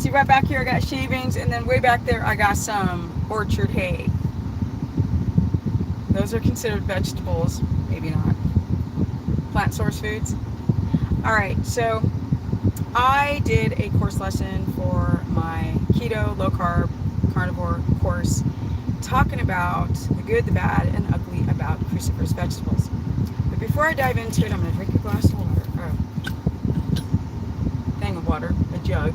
see right back here I got shavings, and then way back there I got some orchard hay. Those are considered vegetables, maybe not. Plant source foods. Alright, so I did a course lesson for my keto, low carb, carnivore course, talking about the good, the bad, and ugly about cruciferous vegetables. But before I dive into it, I'm going to drink a glass of water, or a thing of water, a jug,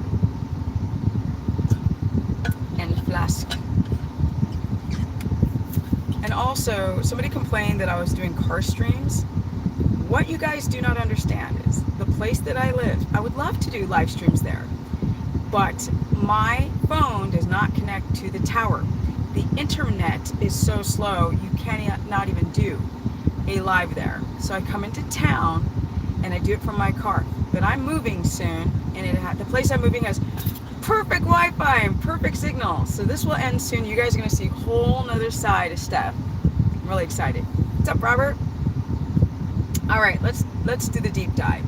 and a flask. And also, somebody complained that I was doing car streams. What you guys do not understand is the place that I live, I would love to do live streams there, but my phone does not connect to the tower. The internet is so slow, you cannot even do a live there. So I come into town and I do it from my car. But I'm moving soon, and the place I'm moving has perfect Wi-Fi and perfect signal. So this will end soon. You guys are going to see a whole nother side of Steph. I'm really excited. What's up, Robert? All right, let's do the deep dive.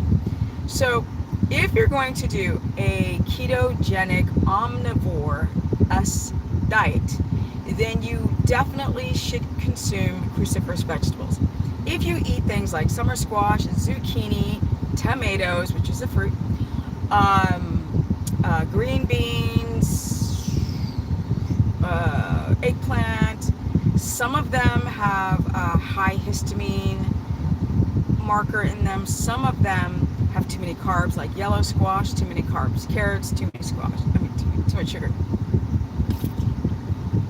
So if you're going to do a ketogenic omnivore diet, then you definitely should consume cruciferous vegetables. If you eat things like summer squash, zucchini, tomatoes, which is a fruit, green beans, eggplant, some of them have a high histamine marker in them. Some of them have too many carbs, like yellow squash, too many carbs. Carrots, too many squash. Too much sugar.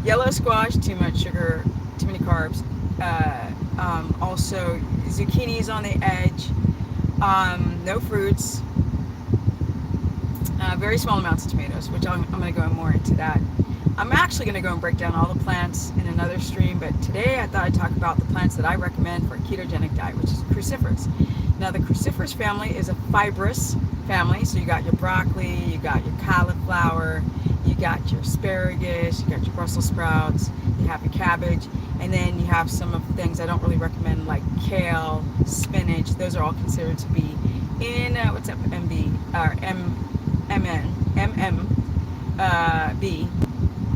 Yellow squash, too much sugar, too many carbs. Also, zucchinis on the edge. No fruits. Very small amounts of tomatoes, which I'm going to go more into that. I'm actually going to go and break down all the plants in another stream, but today I thought I'd talk about the plants that I recommend for a ketogenic diet, which is cruciferous. Now, the cruciferous family is a fibrous family, so you got your broccoli, you got your cauliflower, you got your asparagus, you got your Brussels sprouts, you have your cabbage, and then you have some of the things I don't really recommend, like kale, spinach. Those are all considered to be in, what's up, MMB,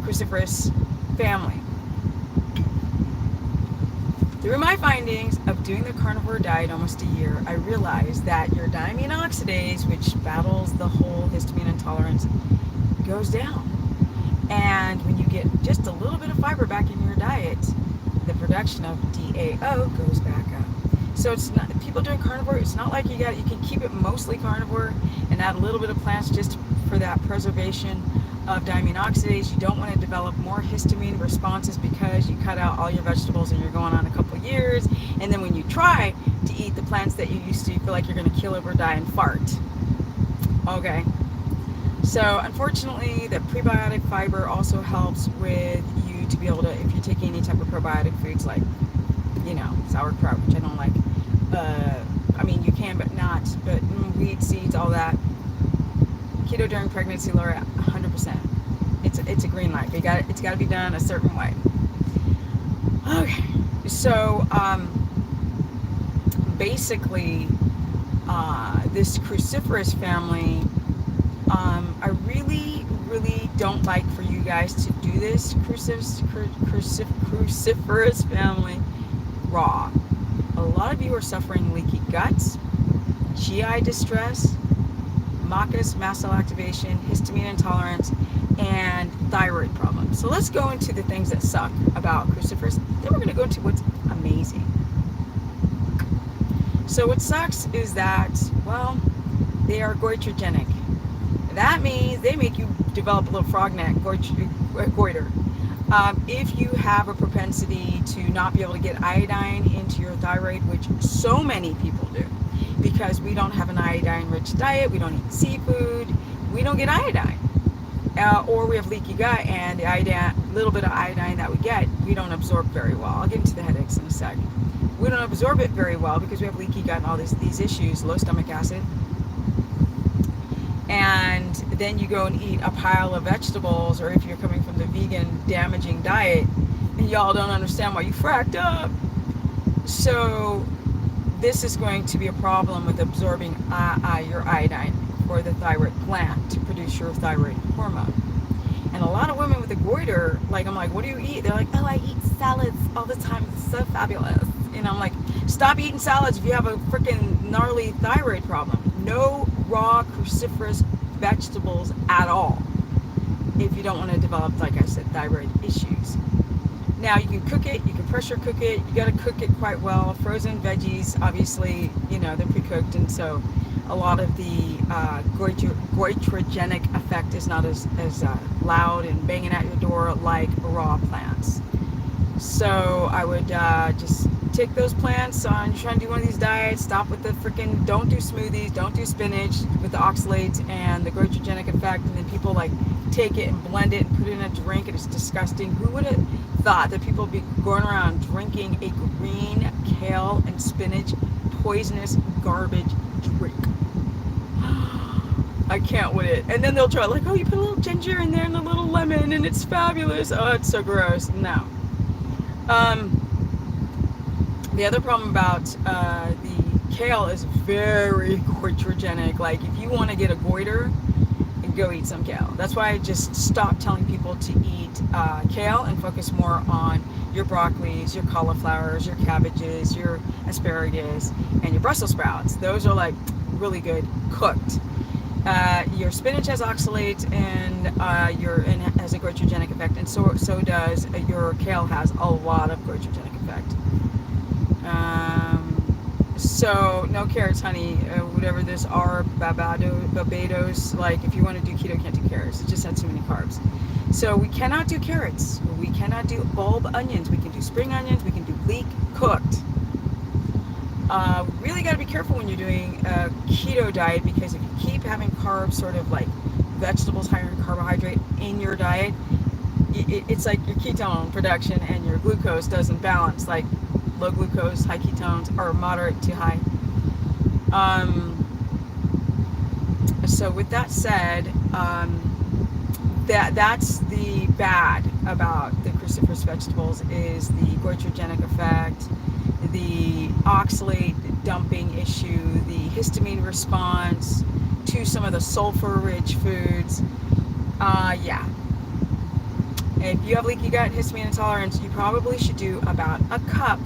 cruciferous family. Through my findings of doing the carnivore diet almost a year, I realized that your diamine oxidase, which battles the whole histamine intolerance, goes down. And when you get just a little bit of fiber back in your diet, the production of DAO goes back up. So it's not, people doing carnivore, it's not like you can keep it mostly carnivore and add a little bit of plants just for that preservation of diamine oxidase. You don't want to develop more histamine responses because you cut out all your vegetables and you're going on a couple years, and then when you try to eat the plants that you used to, you feel like you're going to kill over, die, and fart. Okay, so unfortunately the prebiotic fiber also helps with you to be able to, if you take any type of probiotic foods like, sauerkraut, which I don't like, I mean you can but not, but wheat seeds, all that. Keto during pregnancy, Laura, 100%. It's a green light. It's got to be done a certain way. Okay, so basically, this cruciferous family, I really don't like for you guys to do this cruciferous family raw. A lot of you are suffering leaky guts, GI distress, mucus, mast cell activation, histamine intolerance, and thyroid problems. So let's go into the things that suck about cruciferous. Then we're going to go into what's amazing. So what sucks is that, well, they are goitrogenic. That means they make you develop a little frog neck, goiter. If you have a propensity to not be able to get iodine into your thyroid, which so many people do, because we don't have an iodine-rich diet, we don't eat seafood, we don't get iodine. Or we have leaky gut, and the little bit of iodine that we get, we don't absorb very well. I'll get into the headaches in a sec. We don't absorb it very well because we have leaky gut and all these issues, low stomach acid. And then you go and eat a pile of vegetables, or if you're coming from the vegan damaging diet, and y'all don't understand why you fracked up. So this is going to be a problem with absorbing your iodine for the thyroid gland to produce your thyroid hormone. And a lot of women with a goiter, like, I'm like, what do you eat? They're like, oh, I eat salads all the time. It's so fabulous. And I'm like, stop eating salads if you have a freaking gnarly thyroid problem. No raw cruciferous vegetables at all if you don't want to develop, like I said, thyroid issues. Now, you can cook it, you can pressure cook it, you got to cook it quite well. Frozen veggies, obviously, they're pre-cooked, and so a lot of the goitrogenic effect is not as loud and banging at your door like raw plants. So I would just take those plants on. You're trying to do one of these diets, stop with the freaking, don't do smoothies, don't do spinach with the oxalates and the goitrogenic effect, and then people like take it and blend it and put it in a drink, and it's disgusting. Who would have thought that people would be going around drinking a green kale and spinach poisonous garbage drink? I can't with it. And then they'll try like, oh, you put a little ginger in there and a little lemon and it's fabulous. Oh, it's so gross. No. The other problem about the kale is very goitrogenic. Like, if you want to get a goiter, go eat some kale. That's why I just stopped telling people to eat kale and focus more on your broccolis, your cauliflowers, your cabbages, your asparagus, and your Brussels sprouts. Those are like really good cooked. Your spinach has oxalates and has a goitrogenic effect, and so does your kale has a lot of goitrogenic effect. So no carrots, honey, whatever this are, Barbados, like if you want to do keto, can't do carrots. It just had too many carbs. So we cannot do carrots. We cannot do bulb onions. We can do spring onions. We can do leek cooked. Really got to be careful when you're doing a keto diet, because if you keep having carbs, sort of like vegetables higher in carbohydrate in your diet, it's like your ketone production and your glucose doesn't balance. Like low glucose, high ketones, or moderate to high. So with that said, that's the bad about the cruciferous vegetables, is the goitrogenic effect, the oxalate dumping issue, the histamine response to some of the sulfur-rich foods. Yeah. If you have leaky gut and histamine intolerance, you probably should do about a cup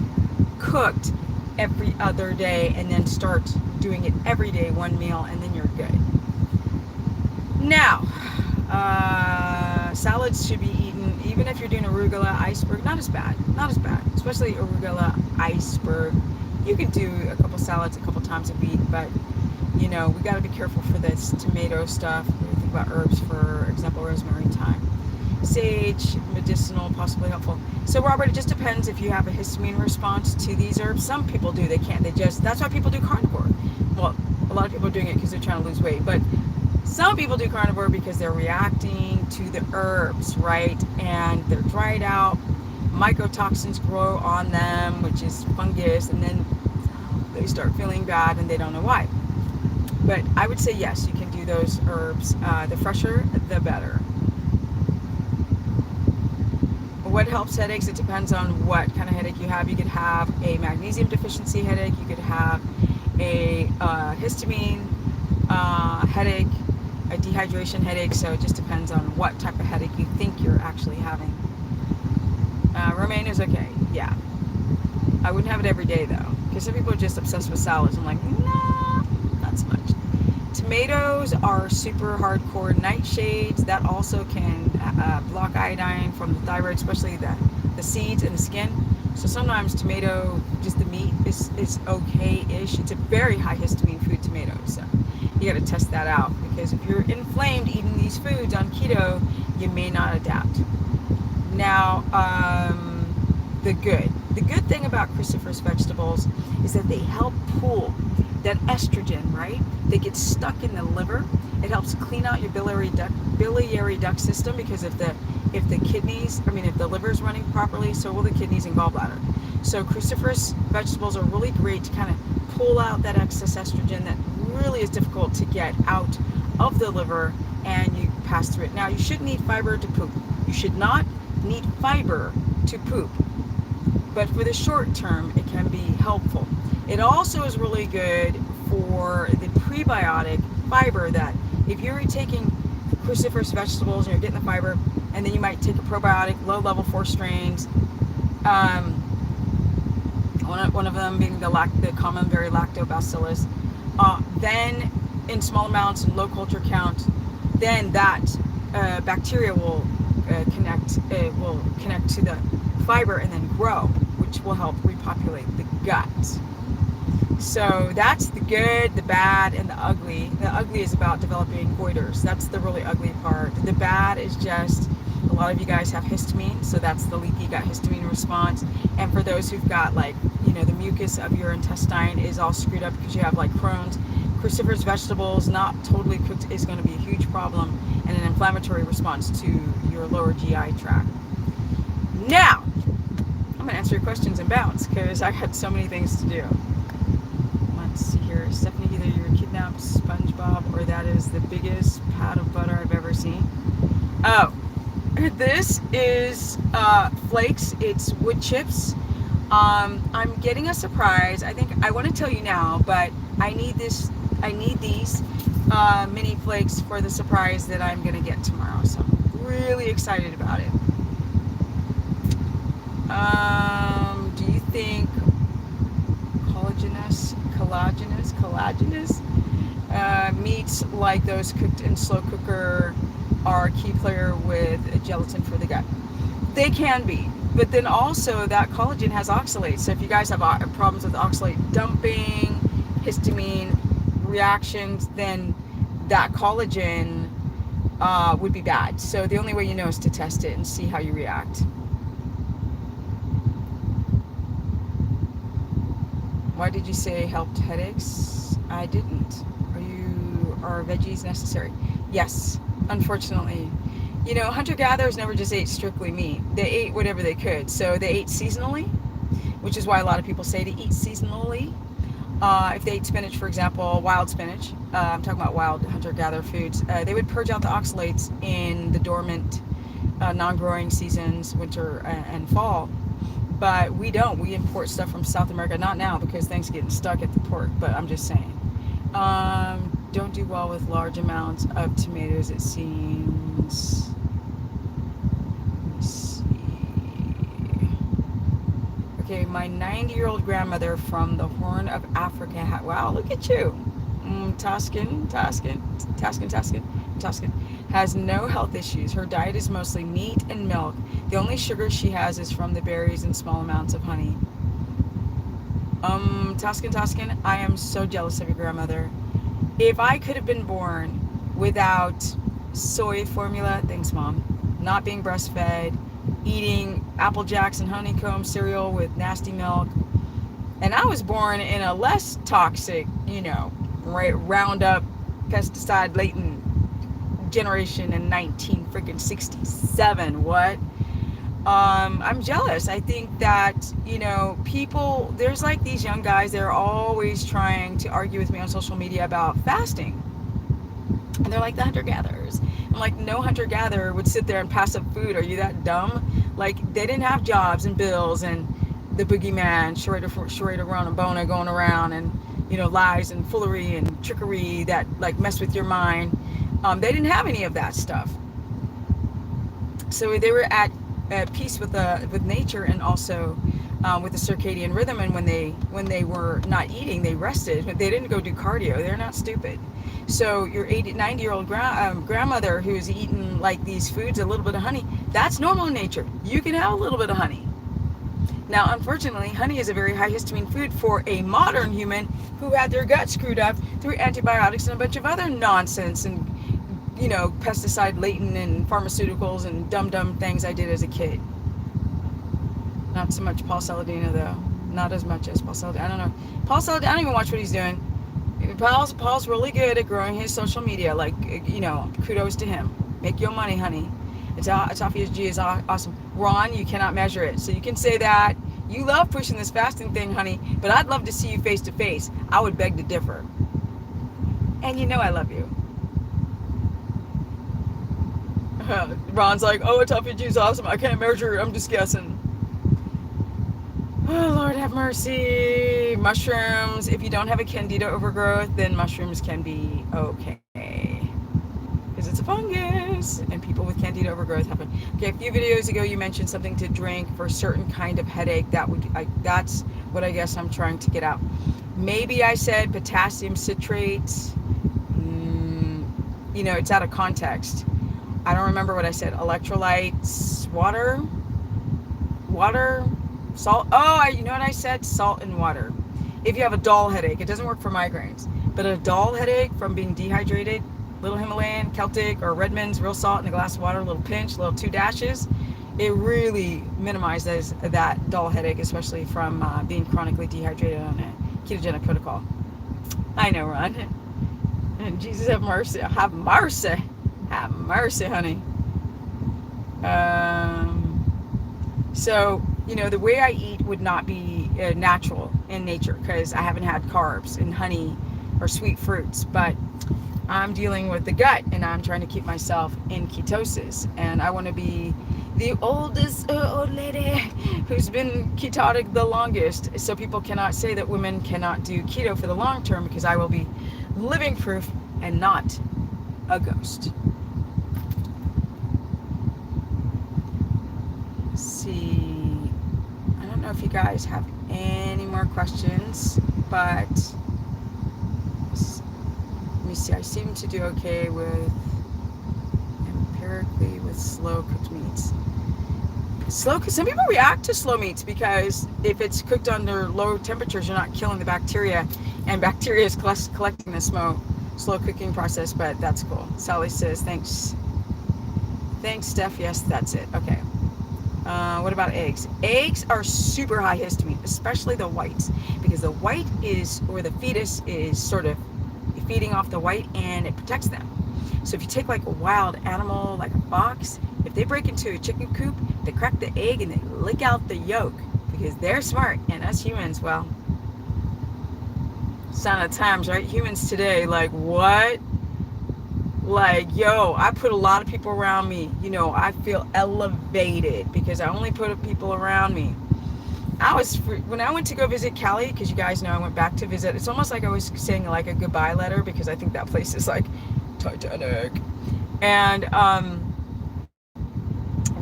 cooked every other day, and then start doing it every day, one meal, and then you're good. Now, salads should be eaten, even if you're doing arugula, iceberg, not as bad, especially arugula, iceberg. You can do a couple salads a couple times a week, but we got to be careful for this tomato stuff. We think about herbs, for example, rosemary, thyme, sage, medicinal, possibly helpful. So Robert, it just depends if you have a histamine response to these herbs. Some people do, they can't, that's why people do carnivore. Well, a lot of people are doing it because they're trying to lose weight, but some people do carnivore because they're reacting to the herbs, right? And they're dried out, mycotoxins grow on them, which is fungus, and then they start feeling bad and they don't know why. But I would say yes, you can do those herbs. The fresher, the better. What helps headaches? It depends on what kind of headache you have. You could have a magnesium deficiency headache. You could have a histamine headache, a dehydration headache. So it just depends on what type of headache you think you're actually having. Romaine is okay. Yeah. I wouldn't have it every day though, because some people are just obsessed with salads. I'm like, nah, not so much. Tomatoes are super hardcore nightshades. That also can block iodine from the thyroid, especially the seeds and the skin. So sometimes tomato, just the meat, is okay-ish. It's a very high histamine food, tomatoes. So you got to test that out, because if you're inflamed eating these foods on keto, you may not adapt. Now, the good thing about cruciferous vegetables is that they help pull that estrogen, right? They get stuck in the liver. It helps clean out your biliary duct system, because if the liver's running properly, so will the kidneys and gallbladder. So cruciferous vegetables are really great to kind of pull out that excess estrogen that really is difficult to get out of the liver, and you pass through it. Now, you shouldn't eat fiber to poop. You should not need fiber to poop, but for the short term, it can be helpful. It also is really good for the prebiotic fiber that if you're taking cruciferous vegetables and you're getting the fiber, and then you might take a probiotic, low level 4 strains, um, one of them being the common very lactobacillus, then in small amounts and low culture count, then that bacteria will connect to the fiber and then grow, which will help repopulate the gut. So that's the good, the bad, and the ugly. The ugly is about developing goiters. That's the really ugly part. The bad is just a lot of you guys have histamine, so that's the leaky gut histamine response. And for those who've got the mucus of your intestine is all screwed up because you have Crohn's, cruciferous vegetables not totally cooked is going to be a huge problem and an inflammatory response to your lower GI tract. Now, I'm going to answer your questions and bounce because I had so many things to do. Let's see here. Stephanie, either you were kidnapped, SpongeBob, or that is the biggest pat of butter I've ever seen. Oh, this is flakes. It's wood chips. I'm getting a surprise. I think I want to tell you now, but I need these mini flakes for the surprise that I'm going to get tomorrow. So I'm really excited about it. Do you think collagenous meats like those cooked in slow cooker are a key player with gelatin for the gut? They can be, but then also that collagen has oxalates. So if you guys have problems with oxalate dumping, histamine reactions, then that collagen would be bad. So the only way you know is to test it and see how you react. Why did you say helped headaches? I didn't. Are veggies necessary? Yes, unfortunately. Hunter-gatherers never just ate strictly meat. They ate whatever they could. So they ate seasonally, which is why a lot of people say to eat seasonally. If they ate spinach, for example, wild spinach, I'm talking about wild hunter-gatherer foods, they would purge out the oxalates in the dormant, non-growing seasons, winter and fall. But we don't. We import stuff from South America. Not now because things are getting stuck at the port, but I'm just saying. Don't do well with large amounts of tomatoes, it seems. Let's see. Okay, my 90-year-old grandmother from the Horn of Africa. Wow, look at you. Tuscan, has no health issues. Her diet is mostly meat and milk. The only sugar she has is from the berries and small amounts of honey. Tuscan, I am so jealous of your grandmother. If I could have been born without soy formula, thanks Mom, not being breastfed, eating Apple Jacks and honeycomb cereal with nasty milk, and I was born in a less toxic, Roundup, pesticide laden generation in 1967. What? I'm jealous. I think that, people, there's these young guys, they're always trying to argue with me on social media about fasting. And they're like the hunter-gatherers. I'm like, no hunter-gatherer would sit there and pass up food. Are you that dumb? They didn't have jobs and bills and the boogeyman, Sharita Rona Bona going around and, lies and foolery and trickery that mess with your mind. They didn't have any of that stuff. So they were at peace with nature and also with the circadian rhythm. And when they were not eating, they rested. They didn't go do cardio. They're not stupid. So your 90-year-old grandmother who's eating these foods, a little bit of honey, that's normal in nature. You can have a little bit of honey. Now, unfortunately, honey is a very high histamine food for a modern human who had their gut screwed up through antibiotics and a bunch of other nonsense and pesticide laden and pharmaceuticals and dumb things I did as a kid. Not so much Paul Saladino though. Not as much as Paul Saladino. I don't know. Paul Saladino, I don't even watch what he's doing. Paul's really good at growing his social media. Kudos to him. Make your money, honey. Autophagy G is awesome. Ron, you cannot measure it. So you can say that. You love pushing this fasting thing, honey, but I'd love to see you face to face. I would beg to differ. And I love you. Ron's like, oh, autophagy is awesome. I can't measure it. I'm just guessing. Oh, Lord have mercy. Mushrooms. If you don't have a candida overgrowth, then mushrooms can be okay. fungus, and people with candida overgrowth have it. Okay, a few videos ago you mentioned something to drink for a certain kind of headache. That's what I guess I'm trying to get out. Maybe I said potassium citrate. It's out of context. I don't remember what I said. Electrolytes, water, salt. Oh, you know what I said? Salt and water. If you have a dull headache, it doesn't work for migraines, but a dull headache from being dehydrated, little Himalayan, Celtic, or Redmond's, real salt in a glass of water, a little pinch, little 2 dashes, it really minimizes that dull headache, especially from being chronically dehydrated on a ketogenic protocol. I know, Ron. And Jesus have mercy. Have mercy. Have mercy, honey. So, the way I eat would not be natural in nature because I haven't had carbs and honey or sweet fruits, but I'm dealing with the gut and I'm trying to keep myself in ketosis, and I want to be the oldest old lady who's been ketotic the longest, so people cannot say that women cannot do keto for the long term, because I will be living proof and not a ghost. Let's see, I don't know if you guys have any more questions, but let me see. I seem to do okay with empirically with slow cooked meats. Some people react to slow meats because if it's cooked under low temperatures, you're not killing the bacteria, and bacteria is collecting the slow cooking process. But that's cool. Sally says thanks, Steph. Yes, that's it. Okay. What about eggs? Eggs are super high histamine, especially the whites, because the white the fetus is sort of feeding off the white, and it protects them. So if you take like a wild animal, like a fox, if they break into a chicken coop, they crack the egg and they lick out the yolk because they're smart. And us humans, well, sign of times, right? Humans today, like, what? Like, yo, I put a lot of people around me. I feel elevated because I only put people around me. When I went to go visit Cali, because you guys know I went back to visit, it's almost like I was saying like a goodbye letter, because I think that place is like Titanic. And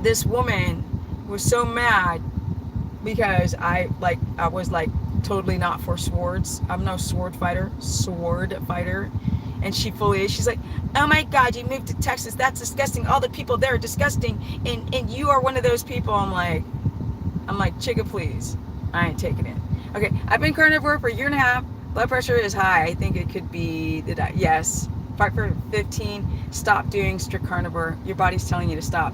this woman was so mad because I was like totally not for swords. I'm no sword fighter. And she's like, oh my God, you moved to Texas. That's disgusting. All the people there are disgusting. And you are one of those people. I'm like, chicka, please. I ain't taking it. Okay, I've been carnivore for a year and a half. Blood pressure is high. I think it could be the diet. Yes. Fight for 15. Stop doing strict carnivore. Your body's telling you to stop.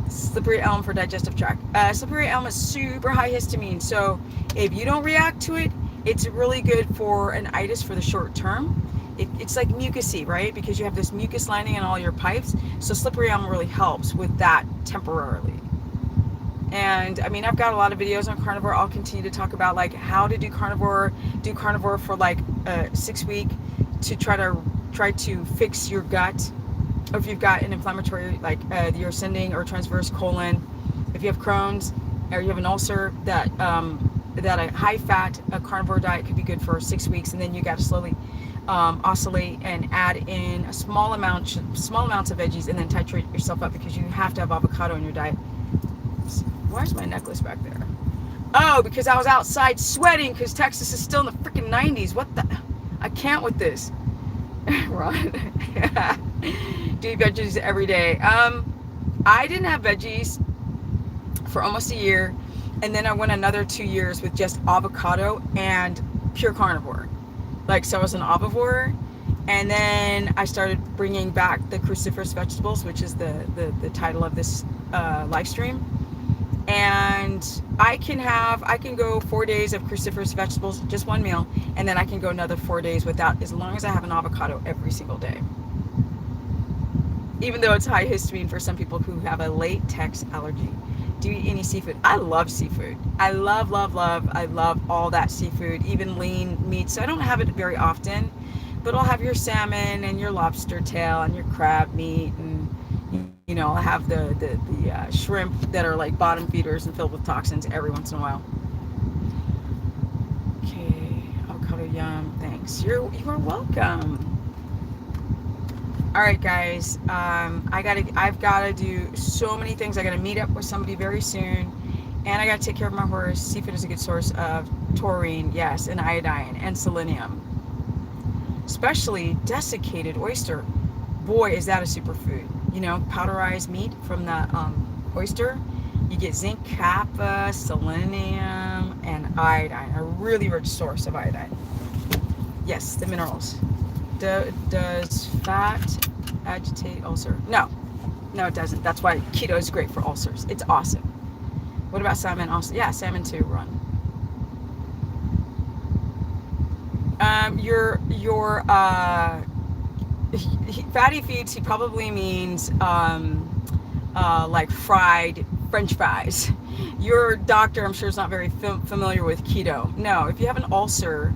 Slippery elm for digestive tract. Slippery elm is super high histamine. So if you don't react to it, it's really good for an itis for the short term. It's like mucusy, right? Because you have this mucus lining in all your pipes. So slippery elm really helps with that temporarily. And I mean, I've got a lot of videos on carnivore. I'll continue to talk about like how to do carnivore for like 6 weeks to try to fix your gut. Or if you've got an inflammatory, like your ascending or transverse colon, if you have Crohn's or you have an ulcer, that a high fat carnivore diet could be good for 6 weeks, and then you got to slowly oscillate and add in small amounts of veggies, and then titrate yourself up, because you have to have avocado in your diet. Why is my necklace back there? Oh, because I was outside sweating because Texas is still in the freaking 90s. What the? I can't with this. Ron. Do eat veggies every day. I didn't have veggies for almost a year, and then I went another 2 years with just avocado and pure carnivore. So I was an omnivore, and then I started bringing back the cruciferous vegetables, which is the title of this live stream. And I can go 4 days of cruciferous vegetables, just one meal, and then I can go another 4 days without, as long as I have an avocado every single day. Even though it's high histamine for some people who have a latex allergy. Do you eat any seafood? I love seafood. I love all that seafood, even lean meat. So I don't have it very often, but I'll have your salmon and your lobster tail and your crab meat, and I'll have the shrimp that are like bottom feeders and filled with toxins every once in a while. Okay, avocado yum. Thanks. You are welcome. All right, guys. I've gotta do so many things. I gotta meet up with somebody very soon, and I gotta take care of my horse. Seafood is a good source of taurine, yes, and iodine and selenium. Especially desiccated oyster. Boy, is that a superfood. You know, powderized meat from the oyster. You get zinc, kappa, selenium, and iodine. A really rich source of iodine. Yes, the minerals. Does fat agitate ulcer? No, no, it doesn't. That's why keto is great for ulcers. It's awesome. What about salmon? Also, yeah, salmon too. Run. Your fatty foods. He probably means like fried French fries. Your doctor, I'm sure, is not very familiar with keto. No, if you have an ulcer,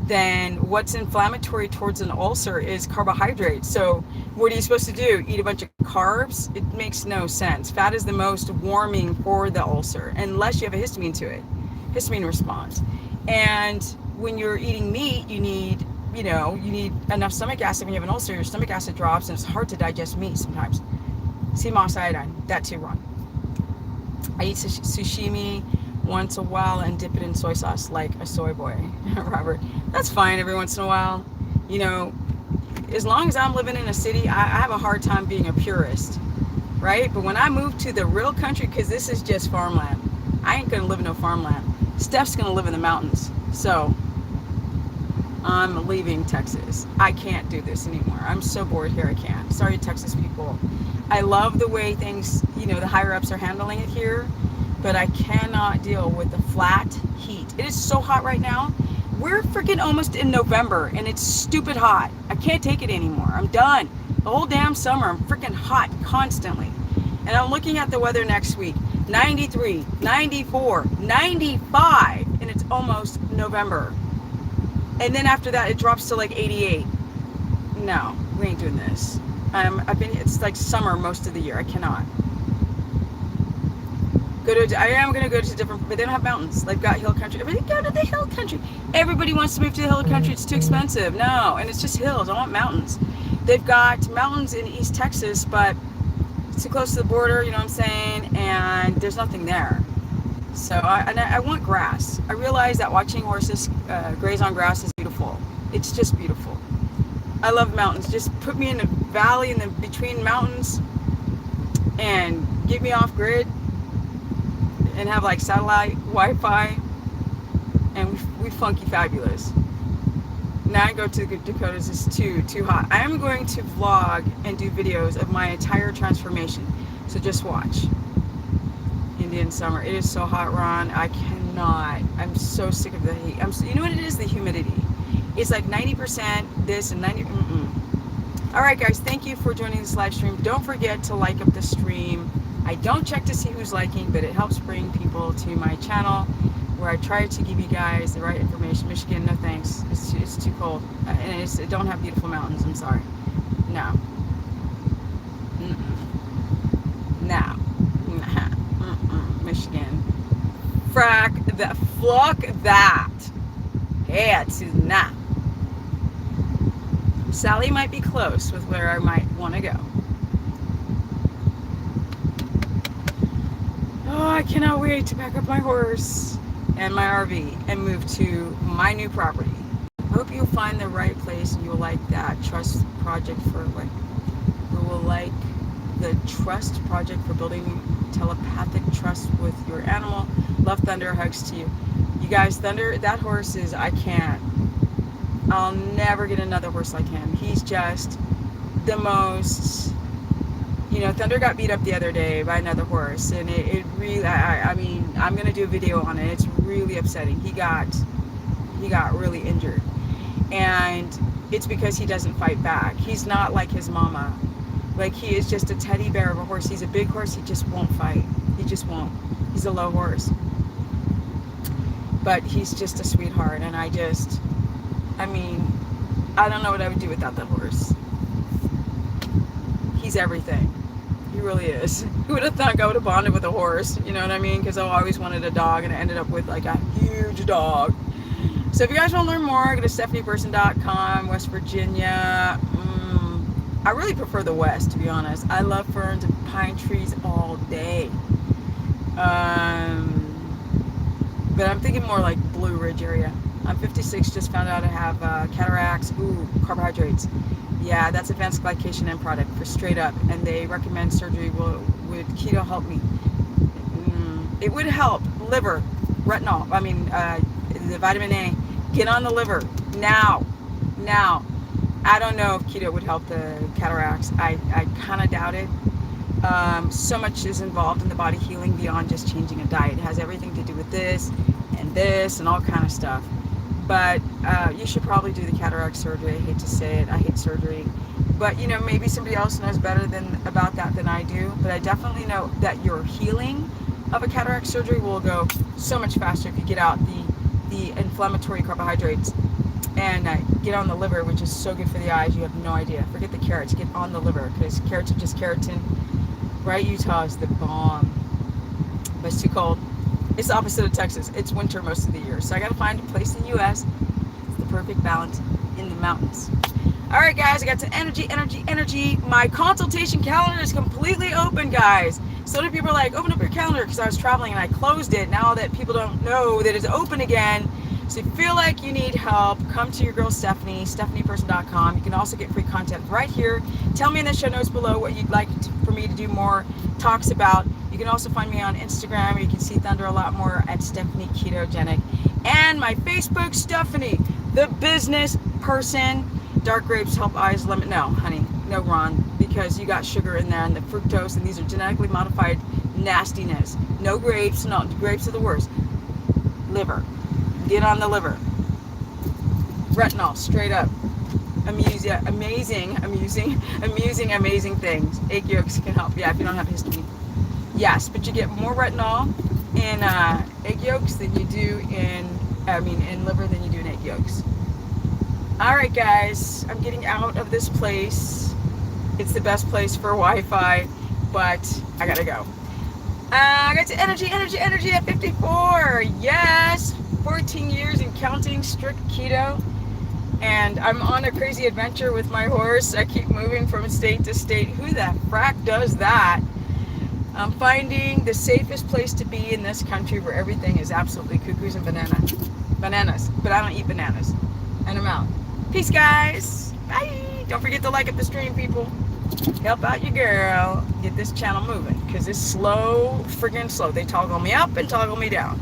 then what's inflammatory towards an ulcer is carbohydrates. So what are you supposed to do? Eat a bunch of carbs? It makes no sense. Fat is the most warming for the ulcer, unless you have a histamine to it, histamine response. And when you're eating meat, you need enough stomach acid. When you have an ulcer, your stomach acid drops, and it's hard to digest meat sometimes. Sea moss iodine, that too, wrong. I eat sashimi once a while and dip it in soy sauce like a soy boy. Robert, that's fine every once in a while. You know, as long as I'm living in a city, I have a hard time being a purist, right? But when I move to the real country, because this is just farmland, I ain't gonna live in no farmland. Steph's gonna live in the mountains. So I'm leaving Texas. I can't do this anymore. I'm so bored here. I can't. Sorry, Texas people. I love the way things, the higher ups are handling it here, but I cannot deal with the flat heat. It is so hot right now. We're freaking almost in November, and it's stupid hot. I can't take it anymore. I'm done. The whole damn summer, I'm freaking hot constantly. And I'm looking at the weather next week. 93, 94, 95, and it's almost November. And then after that, it drops to like 88. No, we ain't doing this. It's like summer most of the year. I cannot. I am going to go to different, but they don't have mountains. They've got hill country. Everybody go to the hill country. Everybody wants to move to the hill country. It's too expensive. No, and it's just hills. I want mountains. They've got mountains in East Texas, but it's too close to the border, you know what I'm saying? And there's nothing there. So I want grass. I realize that watching horses graze on grass is beautiful. It's just beautiful. I love mountains. Just put me in a valley in the between mountains and get me off grid and have like satellite Wi-Fi, and we funky fabulous. Now I go to the Dakotas, it's too hot. I am going to vlog and do videos of my entire transformation, so just watch. Indian summer. It is so hot, Ron. I cannot. I'm so sick of the heat. You know what it is? The humidity. It's like 90% this and 90. All right, guys. Thank you for joining this live stream. Don't forget to like up the stream. I don't check to see who's liking, but it helps bring people to my channel, where I try to give you guys the right information. Michigan, no thanks. It's too cold, and it don't have beautiful mountains. I'm sorry. No. No. Michigan. Fuck that. It's not. Sally might be close with where I might want to go. Oh, I cannot wait to pack up my horse and my RV and move to my new property. I hope you'll find the right place and you'll like that trust project for like, you will like the trust project for building telepathic trust with your animal. Love Thunder, hugs to you. You guys, Thunder, that horse is, I can't. I'll never get another horse like him. He's just the most, Thunder got beat up the other day by another horse, and it really, I mean, I'm going to do a video on it. It's really upsetting. He got really injured, and it's because he doesn't fight back. He's not like his mama. Like, he is just a teddy bear of a horse. He's a big horse. He just won't fight. He just won't. He's a low horse. But he's just a sweetheart, and I don't know what I would do without that horse. He's everything. He really is. Who would have thought I would have bonded with a horse? You know what I mean? Because I always wanted a dog, and I ended up with like a huge dog. So if you guys want to learn more, go to stephanieperson.com, West Virginia. I really prefer the West, to be honest. I love ferns and pine trees all day. But I'm thinking more like Blue Ridge area. I'm 56, just found out I have cataracts. Ooh, carbohydrates. Yeah, that's advanced glycation end product for straight up, and they recommend surgery. Would keto help me? It would help. Liver, retinol. I mean, the vitamin A. Get on the liver now. Now. I don't know if keto would help the cataracts. I kind of doubt it. So much is involved in the body healing beyond just changing a diet. It has everything to do with this and all kind of stuff. But you should probably do the cataract surgery. I hate to say it. I hate surgery. But, you know, maybe somebody else knows better about that than I do. But I definitely know that your healing of a cataract surgery will go so much faster if you get out the inflammatory carbohydrates and get on the liver, which is so good for the eyes. You have no idea. Forget the carrots. Get on the liver, because carrots are just keratin. Right? Utah is the bomb. But it's too cold. It's the opposite of Texas. It's winter most of the year. So I got to find a place in the U.S. It's the perfect balance in the mountains. All right, guys. I got some energy. My consultation calendar is completely open, guys. So many people are like, open up your calendar, because I was traveling and I closed it. Now that people don't know that it's open again. So if you feel like you need help, come to your girl Stephanie, stephanieperson.com. You can also get free content right here. Tell me in the show notes below what you'd like for me to do more talks about. You can also find me on Instagram. You can see Thunder a lot more at Stephanie Ketogenic. And my Facebook, Stephanie, the business person. Dark grapes help eyes limit. No, honey, no, Ron, because you got sugar in there and the fructose, and these are genetically modified nastiness. No grapes. No, grapes are the worst. Liver. Get on the liver. Retinol, straight up. Amazing things. Egg yolks can help. Yeah, if you don't have histamine. Yes, but you get more retinol in egg yolks than you do in liver than you do in egg yolks. All right, guys, I'm getting out of this place. It's the best place for Wi-Fi, but I gotta go. I got to energy at 54. Yes. 14 years and counting, strict keto, and I'm on a crazy adventure with my horse. I keep moving from state to state. Who the frack does that? I'm finding the safest place to be in this country where everything is absolutely cuckoos and bananas, but I don't eat bananas. And I'm out. Peace, guys. Bye. Don't forget to like up the stream, people. Help out your girl. Get this channel moving, because it's friggin' slow. They toggle me up and toggle me down.